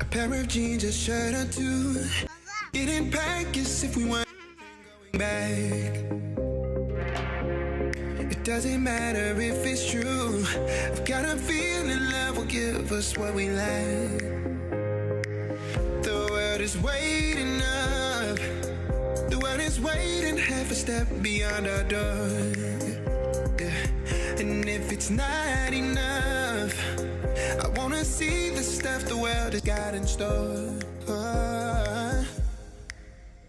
A pair of jeans, a shirt or two. Getting back as if we weren't going back. It doesn't matter if it's true. I've got a feeling love will give us what we lack. The world is waiting up. The world is waiting half a step beyond our door. Yeah. And if it's not enough, I wanna see the stuff the world has got in store.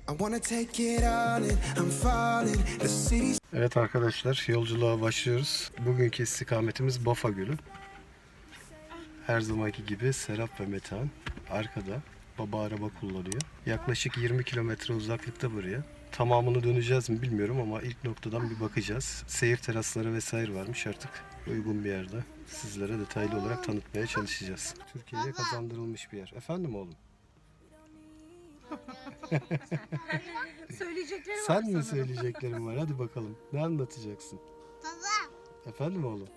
I wanna take it all in. I'm falling. The city's... Evet arkadaşlar, yolculuğa başlıyoruz. Bugünkü istikametimiz Bafa Gölü. Her zamanki gibi Serap ve Metehan arkada. Baba araba kullanıyor. Yaklaşık 20 kilometre uzaklıkta buraya. Tamamını döneceğiz mi bilmiyorum ama ilk noktadan bir bakacağız. Seyir terasları vesaire varmış, artık uygun bir yerde. Sizlere detaylı olarak tanıtmaya çalışacağız. Türkiye'ye kazandırılmış bir yer. Efendim oğlum? Söyleyeceklerim var. Sen mi söyleyeceklerim var? Hadi bakalım. Ne anlatacaksın? Baba. Efendim oğlum?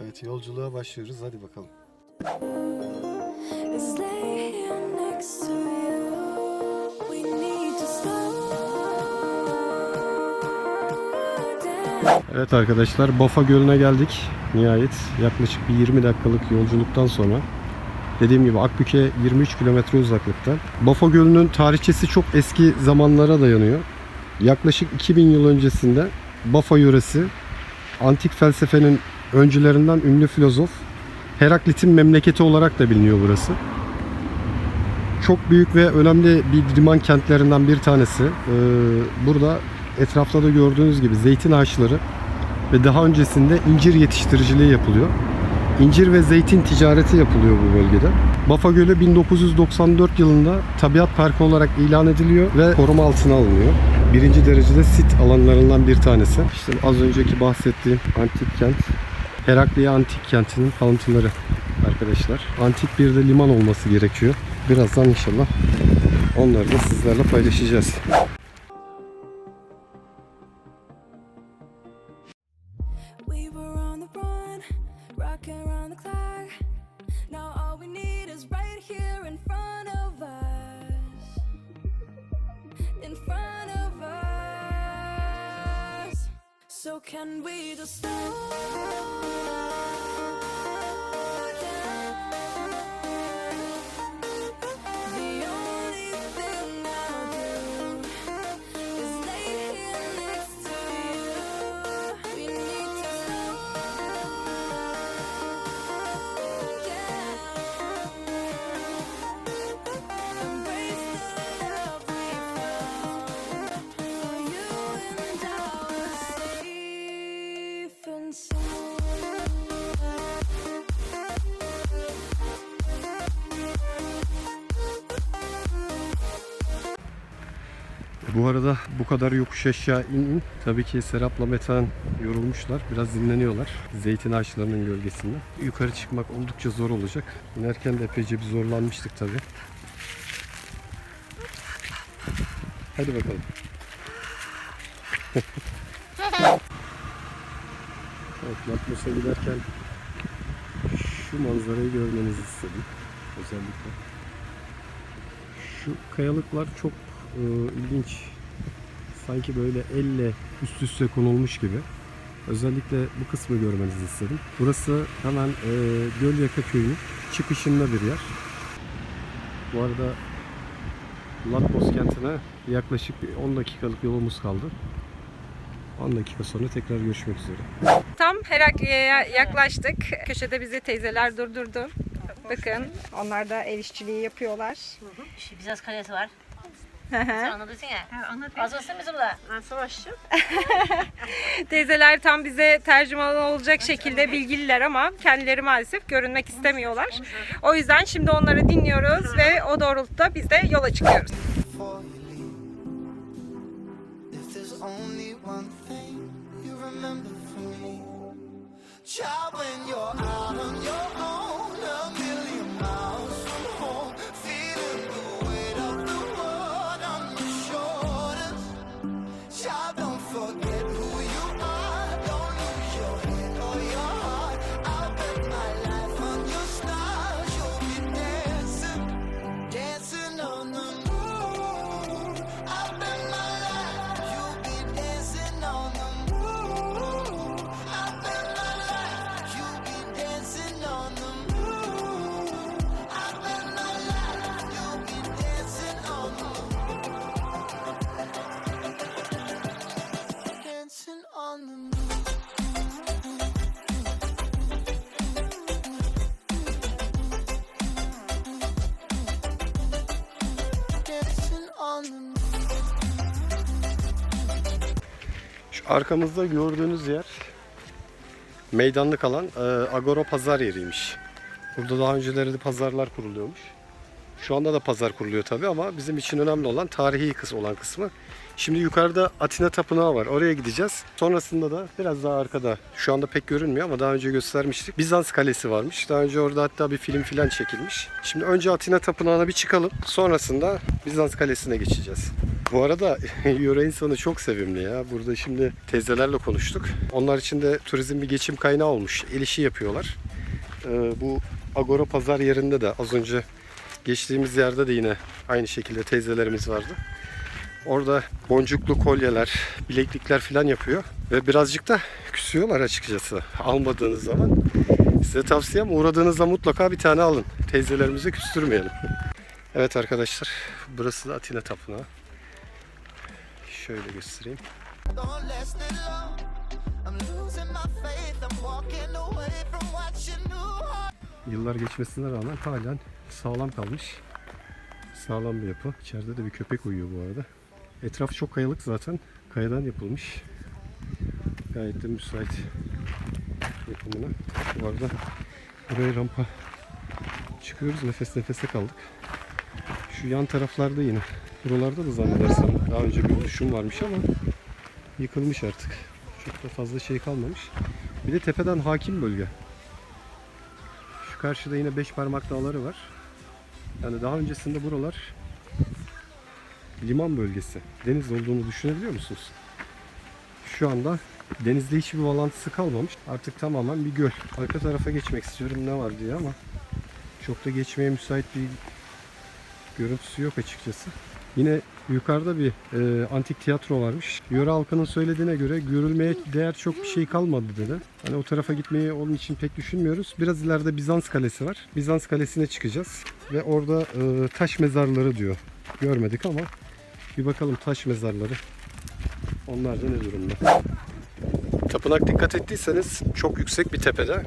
Evet, yolculuğa başlıyoruz. Hadi bakalım. Evet arkadaşlar, Bafa Gölü'ne geldik. Nihayet yaklaşık bir 20 dakikalık yolculuktan sonra. Dediğim gibi Akbük'e 23 kilometre uzaklıkta. Bafa Gölü'nün tarihçesi çok eski zamanlara dayanıyor. Yaklaşık 2000 yıl öncesinde Bafa yöresi antik felsefenin öncülerinden ünlü filozof Heraklit'in memleketi olarak da biliniyor burası. Çok büyük ve önemli bir liman kentlerinden bir tanesi. Burada etrafta da gördüğünüz gibi zeytin ağaçları ve daha öncesinde incir yetiştiriciliği yapılıyor. İncir ve zeytin ticareti yapılıyor bu bölgede. Bafa Gölü 1994 yılında tabiat parkı olarak ilan ediliyor ve koruma altına alınıyor. Birinci derecede sit alanlarından bir tanesi. İşte az önceki bahsettiğim antik kent, Herakliye Antik Kenti'nin kalıntıları arkadaşlar. Antik bir de liman olması gerekiyor. Birazdan inşallah onları da sizlerle paylaşacağız. So can we just slow down? The only thing I'll do is lay here next to you. We need to slow down. Embrace the love we found for you and I. Bu arada bu kadar yokuş aşağı in. Tabii ki Serap'la Metehan yorulmuşlar. Biraz dinleniyorlar. Zeytin ağaçlarının gölgesinde. Yukarı çıkmak oldukça zor olacak. İnerken de epeyce bir zorlanmıştık tabii. Hadi bakalım. Evet, Latmos'a giderken şu manzarayı görmenizi istedim. Özellikle. Şu kayalıklar çok ilginç. Sanki böyle elle üst üste konulmuş gibi. Özellikle bu kısmı görmenizi istedim. Burası hemen Gölyaka Köyü'nün çıkışında bir yer. Bu arada Latmos kentine yaklaşık 10 dakikalık yolumuz kaldı. 10 dakika sonra tekrar görüşmek üzere. Tam Herakliye'ye yaklaştık. Köşede bizi teyzeler durdurdu. Bakın onlar da el işçiliği yapıyorlar. Bizans kalesi var. Sen anladın ya. Az olsun bizimle. Ben savaşçım. Teyzeler tam bize tercüman olacak şekilde bilgililer ama kendileri maalesef görünmek istemiyorlar. O yüzden şimdi onları dinliyoruz ve o doğrultuda biz de yola çıkıyoruz. On your Arkamızda gördüğünüz yer meydanlık alan Agora pazar yeriymiş. Burada daha önceleri de pazarlar kuruluyormuş. Şu anda da pazar kuruluyor tabii ama bizim için önemli olan tarihi olan kısmı. Şimdi yukarıda Atina Tapınağı var. Oraya gideceğiz. Sonrasında da biraz daha arkada, şu anda pek görünmüyor ama daha önce göstermiştik, Bizans Kalesi varmış. Daha önce orada hatta bir film filan çekilmiş. Şimdi önce Atina Tapınağı'na bir çıkalım. Sonrasında Bizans Kalesi'ne geçeceğiz. Bu arada yöre insanı çok sevimli ya. Burada şimdi teyzelerle konuştuk. Onlar için de turizm bir geçim kaynağı olmuş. El işi yapıyorlar. Bu Agora pazar yerinde de az önce geçtiğimiz yerde de yine aynı şekilde teyzelerimiz vardı. Orada boncuklu kolyeler, bileklikler falan yapıyor. Ve birazcık da küsüyorlar açıkçası almadığınız zaman. Size tavsiyem, uğradığınızda mutlaka bir tane alın. Teyzelerimizi küstürmeyelim. Evet arkadaşlar, burası da Atina Tapınağı. Şöyle göstereyim. Don't last it long. I'm losing my faith. I'm walking away from what you knew. Yıllar geçmesine rağmen halen sağlam kalmış. Sağlam bir yapı. İçeride de bir köpek uyuyor bu arada. Etraf çok kayalık zaten. Kayadan yapılmış. Gayet de müsait yapımına. Bu arada buraya rampa çıkıyoruz. Nefes nefese kaldık. Şu yan taraflarda yine. Buralarda da zannedersem daha önce bir oluşum varmış ama yıkılmış artık. Çok da fazla şey kalmamış. Bir de tepeden hakim bölge. Şu karşıda yine Beşparmak Dağları var. Yani daha öncesinde buralar liman bölgesi. Deniz olduğunu düşünebiliyor musunuz? Şu anda denizde hiçbir bağlantısı kalmamış. Artık tamamen bir göl. Arka tarafa geçmek istiyorum ne var diye ama çok da geçmeye müsait bir görüntüsü yok açıkçası. Yine yukarıda bir antik tiyatro varmış. Yöre halkının söylediğine göre görülmeye değer çok bir şey kalmadı dedi. Hani o tarafa gitmeyi onun için pek düşünmüyoruz. Biraz ileride Bizans Kalesi var. Bizans Kalesi'ne çıkacağız. Ve orada taş mezarları diyor. Görmedik ama bir bakalım taş mezarları. Onlar da ne durumda? Tapınak, dikkat ettiyseniz çok yüksek bir tepede.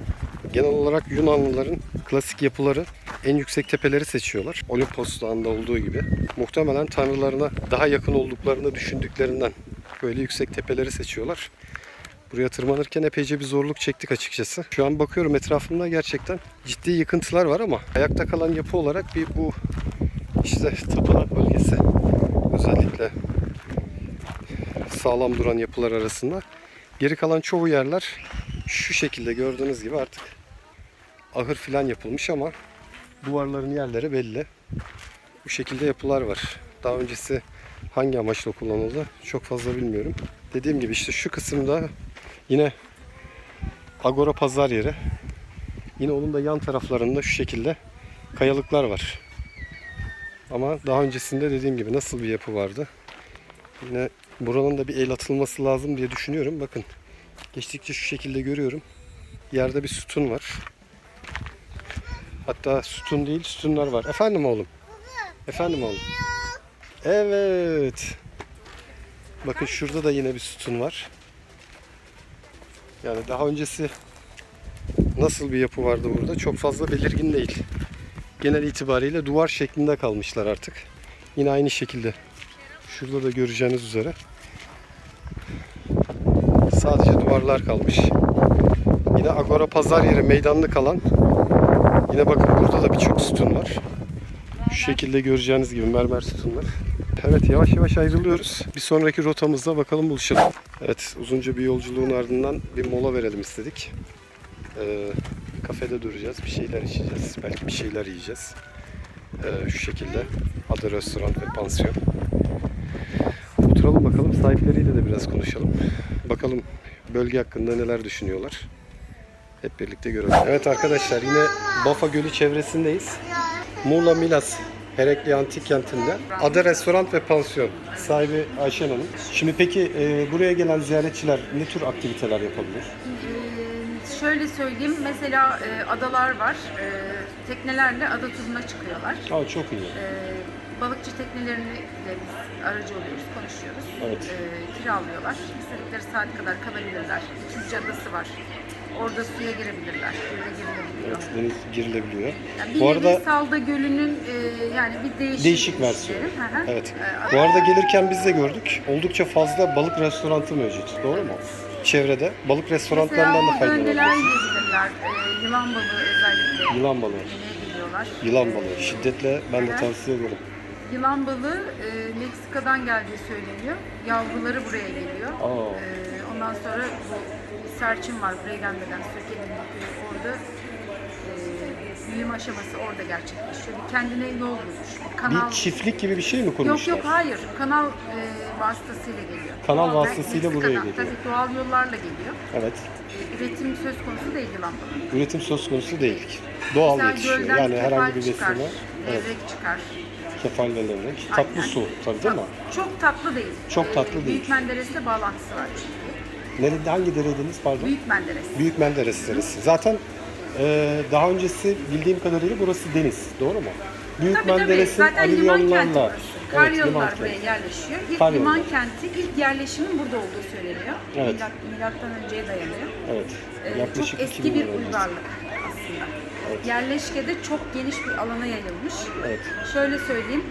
Genel olarak Yunanlıların klasik yapıları en yüksek tepeleri seçiyorlar. Olimpos Dağı'nda olduğu gibi. Muhtemelen tanrılarına daha yakın olduklarını düşündüklerinden böyle yüksek tepeleri seçiyorlar. Buraya tırmanırken epeyce bir zorluk çektik açıkçası. Şu an bakıyorum etrafımda gerçekten ciddi yıkıntılar var ama ayakta kalan yapı olarak bir bu işte tapınak bölgesi özellikle sağlam duran yapılar arasında. Geri kalan çoğu yerler şu şekilde gördüğünüz gibi artık ahır filan yapılmış ama duvarların yerleri belli. Bu şekilde yapılar var. Daha öncesi hangi amaçla kullanıldı çok fazla bilmiyorum. Dediğim gibi işte şu kısımda yine Agora pazar yeri. Yine onun da yan taraflarında şu şekilde kayalıklar var. Ama daha öncesinde dediğim gibi nasıl bir yapı vardı? Yine buranın da bir el atılması lazım diye düşünüyorum. Bakın geçtikçe şu şekilde görüyorum. Yerde bir sütun var. Hatta sütun değil, sütunlar var. Efendim oğlum? Efendim oğlum? Evet. Bakın şurada da yine bir sütun var. Yani daha öncesi nasıl bir yapı vardı burada çok fazla belirgin değil. Genel itibariyle duvar şeklinde kalmışlar artık. Yine aynı şekilde. Şurada da göreceğiniz üzere. Sadece duvarlar kalmış. Yine Agora pazar yeri meydanlık alan. Yine bakın burada da birçok sütun var. Şu şekilde göreceğiniz gibi mermer sütunlar. Evet, yavaş yavaş ayrılıyoruz. Bir sonraki rotamızda bakalım buluşalım. Evet, uzunca bir yolculuğun ardından bir mola verelim istedik. Kafede duracağız, bir şeyler içeceğiz, belki bir şeyler yiyeceğiz. Şu şekilde adı restoran ve pansiyon. Oturalım bakalım, sahipleriyle de biraz konuşalım. Bakalım bölge hakkında neler düşünüyorlar. Hep birlikte görelim. Evet arkadaşlar, yine Bafa Gölü çevresindeyiz. Muğla Milas Herekli Antik Kenti'nde Ada Restoran ve Pansiyon sahibi Ayşen Hanım. Şimdi peki buraya gelen ziyaretçiler ne tür aktiviteler yapabilir? Şöyle söyleyeyim, mesela adalar var, teknelerle ada turuna çıkıyorlar. Aa, çok iyi. Balıkçı teknelerini de biz aracı oluyoruz, konuşuyoruz. Evet. Kiralıyorlar, istedikleri saat kadar kalabilirler. İkizce Adası var. Orada suya girebilirler. Göle girilebiliyor. Evet, deniz girilebiliyor. Yani bir Bu nevi arada Salda Gölü'nün yani bir değişik versiyonu. diyelim. Hı hı. Evet. Bu arada gelirken biz de gördük. Oldukça fazla balık restoranı mevcut. Doğru mu? Çevrede. Balık Mesela restoranlarından da orada neler faydalanabilirsiniz. yiyebilirler? Yılan balığı özellikle. Yılan balığı. Yemeğe geliyorlar. Yılan balığı. Şiddetle ben de evet. tavsiye ederim. Yılan balığı Meksika'dan geldiği söyleniyor. Yavruları buraya geliyor. Aa. Ondan sonra bu serçin var buraya gelmeden Söke'nin orada büyüme aşaması orada gerçekleşiyor. Bir kendine yol bulmuş. Bir kanal. Bir çiftlik gibi bir şey mi kurmuşlar? Yok hayır. Kanal vasıtasıyla geliyor. Kanal Ve vasıtasıyla buraya Meksika'dan, geliyor. Tabii doğal yollarla geliyor. Evet. Üretim söz konusu değil yılan balığı. Üretim söz konusu değil. Doğal Mesela yetişiyor. gölden Yani kefal herhangi bir çıkar, besine. Evet. levrek çıkar. Kefal ve levrek. Tatlı Aynen. su tabii değil mi? Çok tatlı değil. Çok tatlı değil. Büyük Menderes'le bağlantısı var çünkü. Nerede, hangi dereydiniz pardon? Büyük Menderes. Büyük Menderes Deresi. Zaten daha öncesi bildiğim kadarıyla burası deniz. Doğru mu? Büyük Tabii tabii. Menderes'in Zaten liman kenti Alüvyonlarla. burası. Evet, Karyollalar liman buraya kenti. yerleşiyor. İlk Karyollalar. liman kenti, ilk yerleşimin burada olduğu söyleniyor. Evet. Milattan önceye dayanıyor. Evet. Yaklaşık Çok eski 2000 bir yıl öncesi. uygarlık aslında. Yerleşkede çok geniş bir alana yayılmış. Evet. Şöyle söyleyeyim,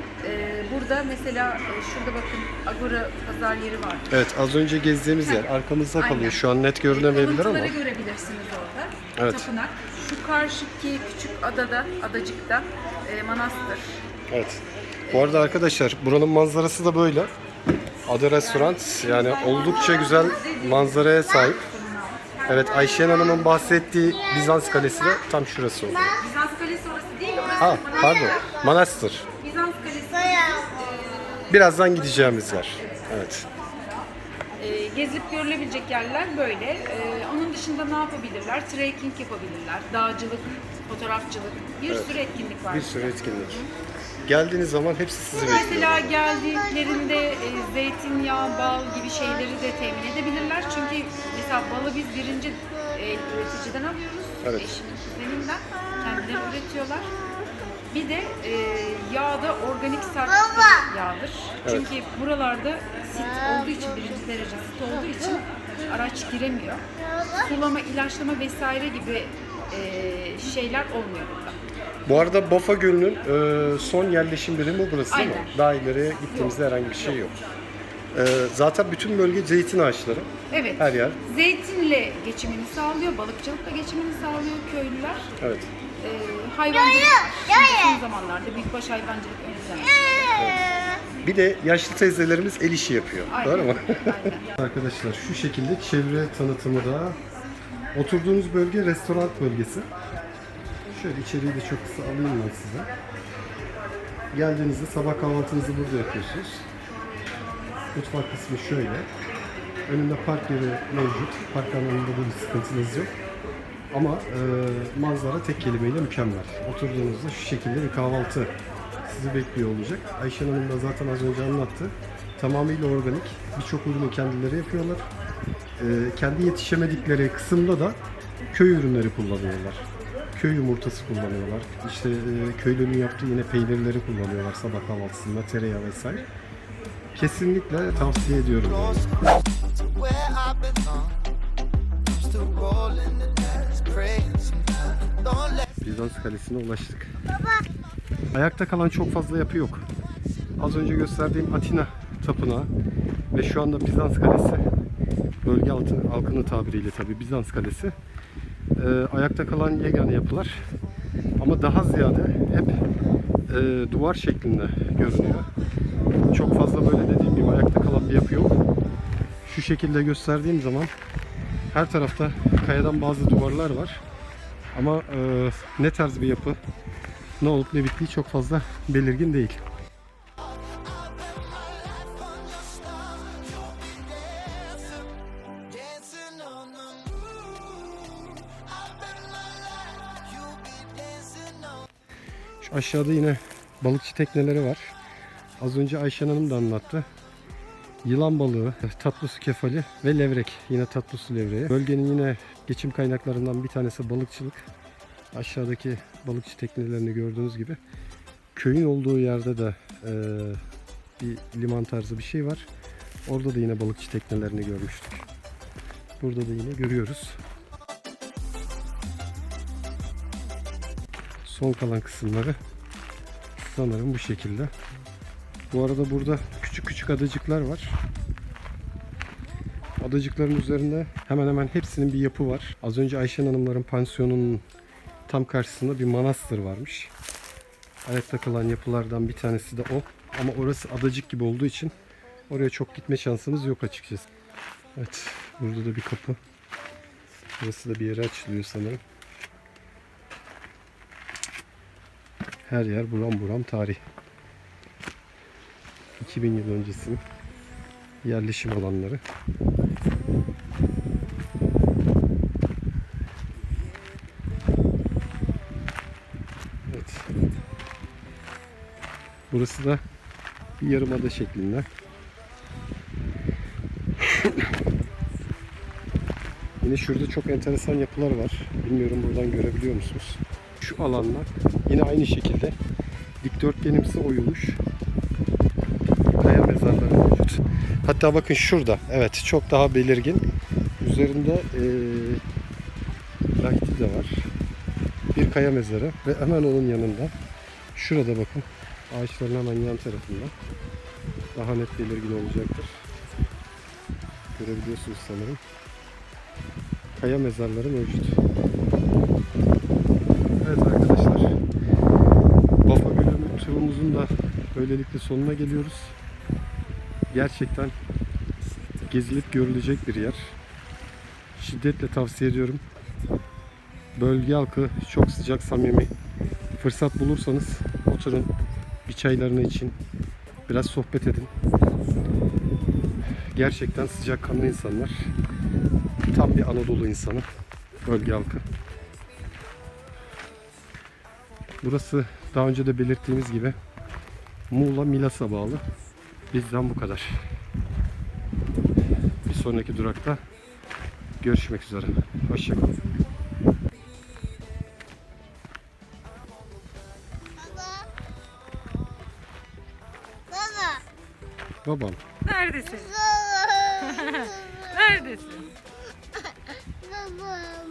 burada mesela şurada bakın Agora pazar yeri var. Evet, az önce gezdiğimiz yer arkamızda Aynen. kalıyor. Şu an net görünemeyebilir ama. Kalıntıları görebilirsiniz orada. Evet. Tapınak. Şu karşıki küçük adada, adacıkta manastır. Evet. Bu arada arkadaşlar buranın manzarası da böyle. Ada Restoran yani oldukça güzel manzaraya sahip. Evet, Ayşen Hanım'ın bahsettiği Bizans Kalesi de tam şurası oluyor. Bizans Kalesi orası değil, orası Ha, manastır. pardon. Manastır. Bizans Kalesi Birazdan gideceğimiz yer. Evet. gezilip görülebilecek yerler böyle. Onun dışında ne yapabilirler? Trekking yapabilirler, dağcılık, fotoğrafçılık, bir sürü etkinlik var. Bir sürü etkinlik. Geldiğiniz zaman hepsi sizi bekliyor. Mesela geldiklerinde zeytinyağı, bal gibi şeyleri de temin edebilirler. Çünkü mesela balı biz birinci üreticiden alıyoruz. Evet. Eşimin kuzeninden. Kendileri üretiyorlar. Bir de yağ da organik sertifikalı yağdır. Çünkü buralarda sit olduğu için, birinci derece sit olduğu için araç giremiyor. Sulama, ilaçlama vesaire gibi şeyler olmuyor burada. Bu arada Bofa Gölü'nün son yerleşim birimi burası değil mi? Aynen. Daha ileriye gittiğimizde herhangi bir şey yok. Zaten bütün bölge zeytin ağaçları. Evet. Her yer. Zeytinle geçimini sağlıyor, balıkçılıkla geçimini sağlıyor köylüler. Evet. Hayvancılık var. Şimdi son zamanlarda büyükbaş hayvancılık ön plana çıktı. Bir de yaşlı teyzelerimiz el işi yapıyor. Aynen. Doğru mu? Aynen. Arkadaşlar şu şekilde çevre tanıtımı da. Oturduğunuz bölge restoran bölgesi. Şöyle içeriği de çok kısa alayım ben size. Geldiğinizde sabah kahvaltınızı burada yapıyorsunuz. Mutfak kısmı şöyle. Önünde park yeri mevcut. Park anlamında da bir sıkıntınız yok. Ama manzara tek kelimeyle mükemmel. Oturduğunuzda şu şekilde bir kahvaltı sizi bekliyor olacak. Ayşen Hanım da zaten az önce anlattı. Tamamıyla organik. Birçok ürünü kendileri yapıyorlar. Kendi yetişemedikleri kısımda da köy ürünleri kullanıyorlar. Köy yumurtası kullanıyorlar. İşte köylünün yaptığı yine peynirleri kullanıyorlar sabah kahvaltısında, tereyağı vesaire. Kesinlikle tavsiye ediyorum. Where I belong. Used to roll in the dice, praying sometimes. Don't let Bizans Kalesi'ne ulaştık. Ayakta kalan çok fazla yapı yok. Az önce gösterdiğim Atina Tapınağı ve şu anda Bizans Kalesi, bölge halkının tabiriyle tabii Bizans Kalesi. Ayakta kalan yegane yapılar ama daha ziyade hep duvar şeklinde görünüyor. Çok fazla böyle dediğim gibi ayakta kalan bir yapı yok. Şu şekilde gösterdiğim zaman her tarafta kayadan bazı duvarlar var. Ama ne tarz bir yapı, ne olup ne bittiği çok fazla belirgin değil. dancing on the moon. I bet my life you'll be dancing on. Şu aşağıda yine balıkçı tekneleri var. Az önce Ayşen Hanım da anlattı. Yılan balığı, tatlı su kefali ve levrek. Yine tatlı su levreği. Bölgenin yine geçim kaynaklarından bir tanesi balıkçılık. Aşağıdaki balıkçı teknelerini gördüğünüz gibi. Köyün olduğu yerde de bir liman tarzı bir şey var. Orada da yine balıkçı teknelerini görmüştük. Burada da yine görüyoruz. Son kalan kısımları sanırım bu şekilde. Bu arada burada küçük küçük adacıklar var. Adacıkların üzerinde hemen hemen hepsinin bir yapı var. Az önce Ayşen Hanımların pansiyonunun tam karşısında bir manastır varmış. Ayakta kalan yapılardan bir tanesi de o. Ama orası adacık gibi olduğu için oraya çok gitme şansımız yok açıkçası. Evet, burada da bir kapı. Burası da bir yere açılıyor sanırım. Her yer buram buram tarih. 2000 yıl öncesinin yerleşim alanları. Evet. Burası da bir yarımada şeklinde. Yine şurada çok enteresan yapılar var. Bilmiyorum buradan görebiliyor musunuz? Şu alanlar yine aynı şekilde dikdörtgenimsi oyulmuş kaya mezarları mevcut. Hatta bakın şurada, evet, çok daha belirgin. Üzerinde lahiti de var. Bir kaya mezarı ve hemen onun yanında şurada bakın, ağaçların hemen yan tarafında daha net belirgin olacaktır. Görebiliyorsunuz sanırım. Kaya mezarları mevcut. Evet arkadaşlar, Bafa Gölü turumuzun da böylelikle sonuna geliyoruz. Gerçekten gezilip görülecek bir yer. Şiddetle tavsiye ediyorum. Bölge halkı çok sıcak, samimi. Fırsat bulursanız oturun, bir çaylarını için, biraz sohbet edin. Gerçekten sıcakkanlı insanlar. Tam bir Anadolu insanı bölge halkı. Burası daha önce de belirttiğimiz gibi Muğla Milas'a bağlı. Bizden bu kadar. Bir sonraki durakta görüşmek üzere. Hoşçakalın. Babam. Neredesin? Neredesin? Babam.